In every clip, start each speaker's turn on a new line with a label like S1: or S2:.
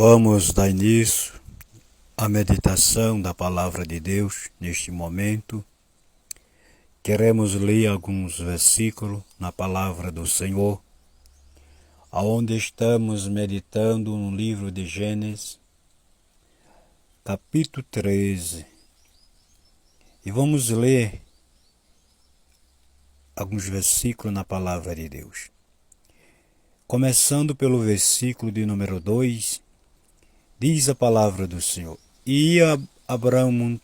S1: Vamos dar início à meditação da Palavra de Deus neste momento. Queremos ler alguns versículos na Palavra do Senhor, aonde estamos meditando no livro de Gênesis, capítulo 13. E vamos ler alguns versículos na Palavra de Deus. Começando pelo versículo de número 2, diz a palavra do Senhor: E Abraão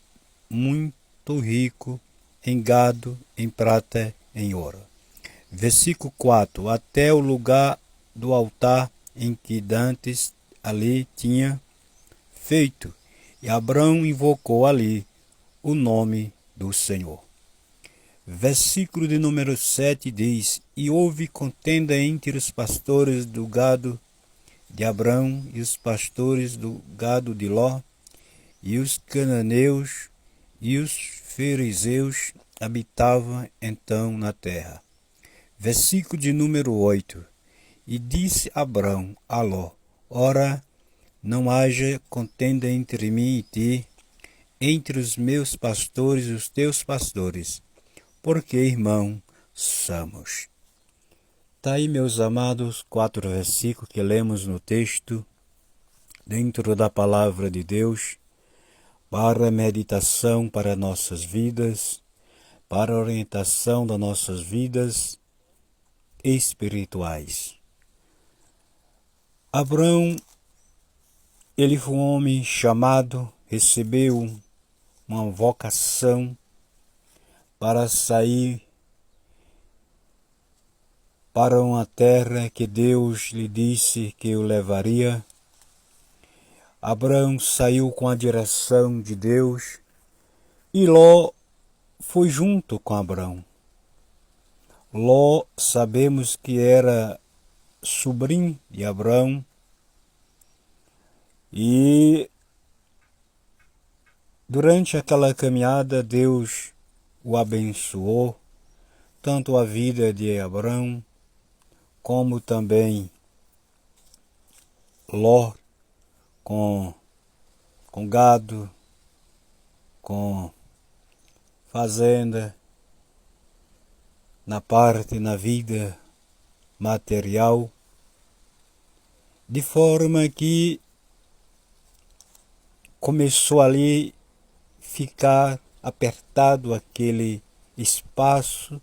S1: muito rico em gado, em prata, em ouro. Versículo 4, até o lugar do altar em que dantes ali tinha feito, e Abraão invocou ali o nome do Senhor. Versículo de número 7 diz: E houve contenda entre os pastores do gado de Abraão e os pastores do gado de Ló, e os cananeus e os fariseus habitavam então na terra. Versículo de número 8. E disse Abraão a Ló: Ora, não haja contenda entre mim e ti, entre os meus pastores e os teus pastores, porque irmão somos. Está aí, meus amados, 4 versículos que lemos no texto, dentro da Palavra de Deus, para meditação para nossas vidas, para orientação das nossas vidas espirituais. Abraão, ele foi um homem chamado, recebeu uma vocação para sair para uma terra que Deus lhe disse que o levaria. Abraão saiu com a direção de Deus e Ló foi junto com Abraão. Ló, sabemos que era sobrinho de Abraão e durante aquela caminhada Deus o abençoou, tanto a vida de Abraão como também Ló, com gado, com fazenda, na vida material, de forma que começou ali ficar apertado aquele espaço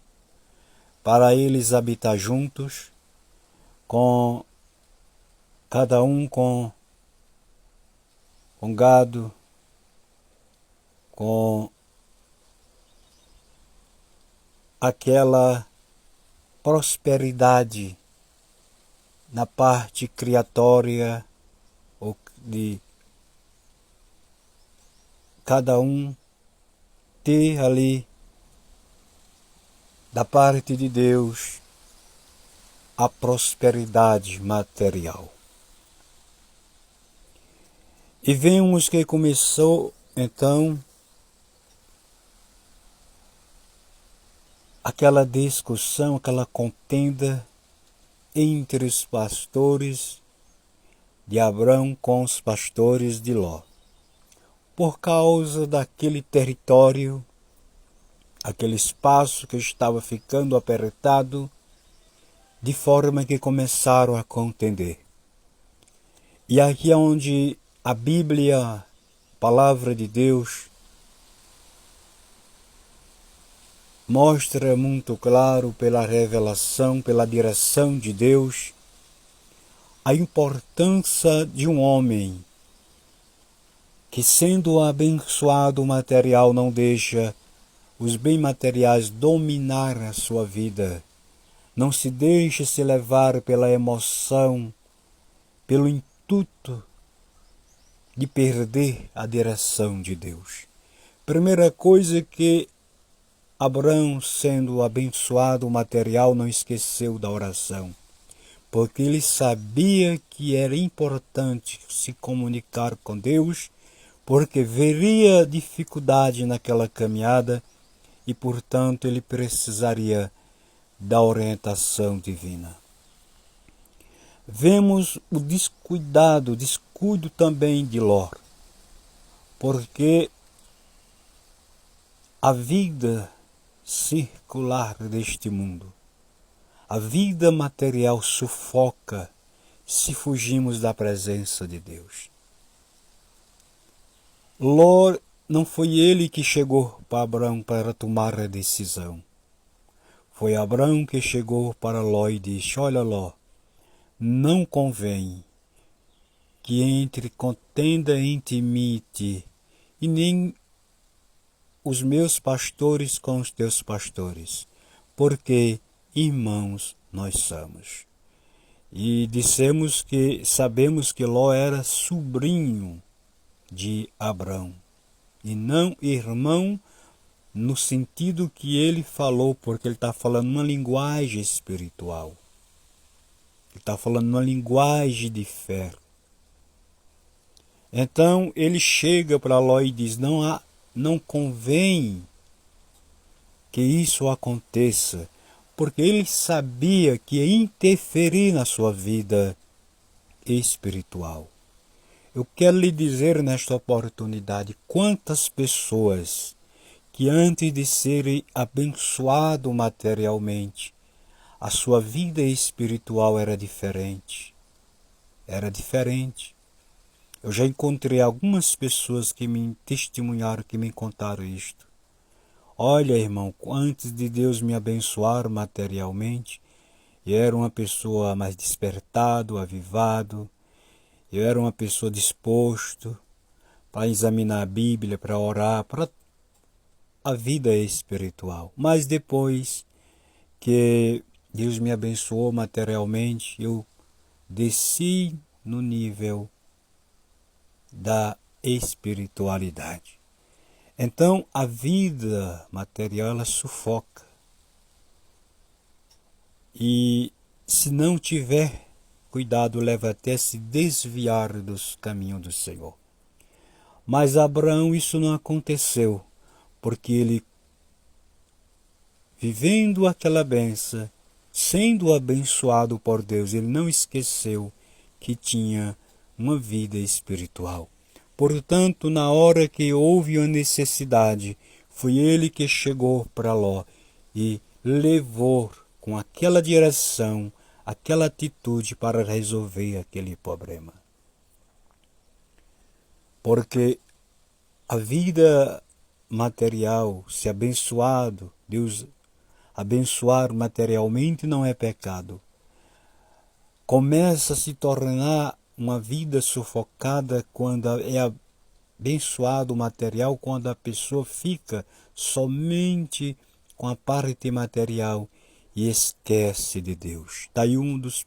S1: para eles habitar juntos, com cada um com gado, com aquela prosperidade na parte criatória, ou de cada um ter ali da parte de Deus a prosperidade material. E vemos que começou então aquela discussão, aquela contenda entre os pastores de Abraão com os pastores de Ló, por causa daquele território, aquele espaço que estava ficando apertado, de forma que começaram a contender. E aqui é onde a Bíblia, a Palavra de Deus, mostra muito claro pela revelação, pela direção de Deus, a importância de um homem que, sendo abençoado material, não deixa os bens materiais dominar a sua vida, não se deixa se levar pela emoção, pelo intuito de perder a direção de Deus. Primeira coisa que Abraão, sendo abençoado material, não esqueceu da oração, porque ele sabia que era importante se comunicar com Deus, porque veria dificuldade naquela caminhada e, portanto, ele precisaria da orientação divina. vemos o descuido também de Ló, porque a vida circular deste mundo, a vida material sufoca se fugimos da presença de Deus. Ló, não foi ele que chegou para Abraão para tomar a decisão. Foi Abraão que chegou para Ló e disse: olha, Ló, não convém que entre contenda entre mim e ti, e nem os meus pastores com os teus pastores, porque irmãos nós somos. E sabemos que Ló era sobrinho de Abraão, e não irmão no sentido que ele falou, porque ele está falando uma linguagem espiritual. Ele está falando uma linguagem de fé. Então ele chega para Ló e diz: não convém que isso aconteça, porque ele sabia que ia interferir na sua vida espiritual. Eu quero lhe dizer nesta oportunidade quantas pessoas que antes de serem abençoados materialmente, a sua vida espiritual era diferente. Era diferente. Eu já encontrei algumas pessoas que me testemunharam, que me contaram isto. Olha, irmão, antes de Deus me abençoar materialmente, eu era uma pessoa mais despertado, avivado, eu era uma pessoa disposto para examinar a Bíblia, para orar, para a vida espiritual. Mas depois que Deus me abençoou materialmente, eu desci no nível da espiritualidade. Então a vida material ela sufoca. E se não tiver cuidado, leva até se desviar dos caminhos do Senhor. Mas Abraão isso não aconteceu, porque ele, vivendo aquela bênção, sendo abençoado por Deus, ele não esqueceu que tinha uma vida espiritual. Portanto, na hora que houve a necessidade, foi ele que chegou para Ló e levou com aquela direção, aquela atitude para resolver aquele problema. Porque a vida material, se abençoado, Deus abençoar materialmente não é pecado. Começa a se tornar uma vida sufocada quando é abençoado material, quando a pessoa fica somente com a parte material e esquece de Deus. Daí uns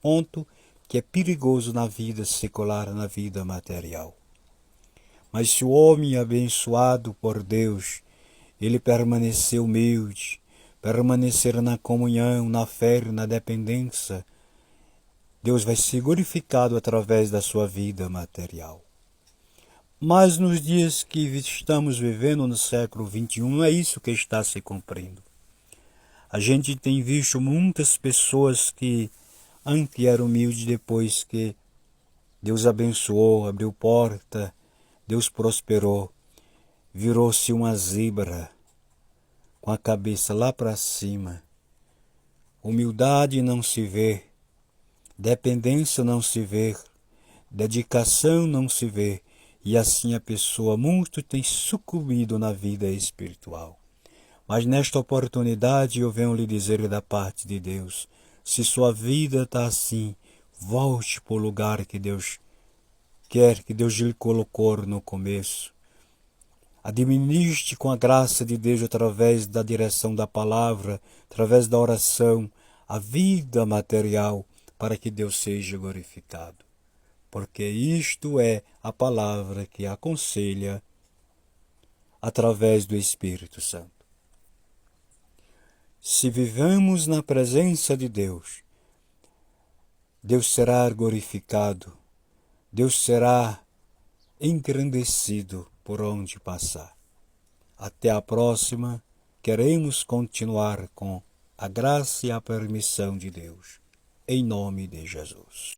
S1: pontos que é perigoso na vida secular, na vida material. Mas se o homem é abençoado por Deus, ele permanecer humilde, permanecer na comunhão, na fé, na dependência, Deus vai ser glorificado através da sua vida material. Mas nos dias que estamos vivendo no século XXI, não é isso que está se cumprindo. A gente tem visto muitas pessoas que antes eram humildes, depois que Deus abençoou, abriu porta, Deus prosperou, virou-se uma zebra, com a cabeça lá para cima. Humildade não se vê, dependência não se vê, dedicação não se vê, e assim a pessoa muito tem sucumbido na vida espiritual. Mas nesta oportunidade eu venho lhe dizer da parte de Deus, se sua vida está assim, volte para o lugar que Deus quer, que Deus lhe colocou no começo. Administre com a graça de Deus através da direção da palavra, através da oração, a vida material, para que Deus seja glorificado. Porque isto é a palavra que aconselha através do Espírito Santo. Se vivemos na presença de Deus, Deus será glorificado, Deus será engrandecido por onde passar. Até a próxima, queremos continuar com a graça e a permissão de Deus. em nome de Jesus.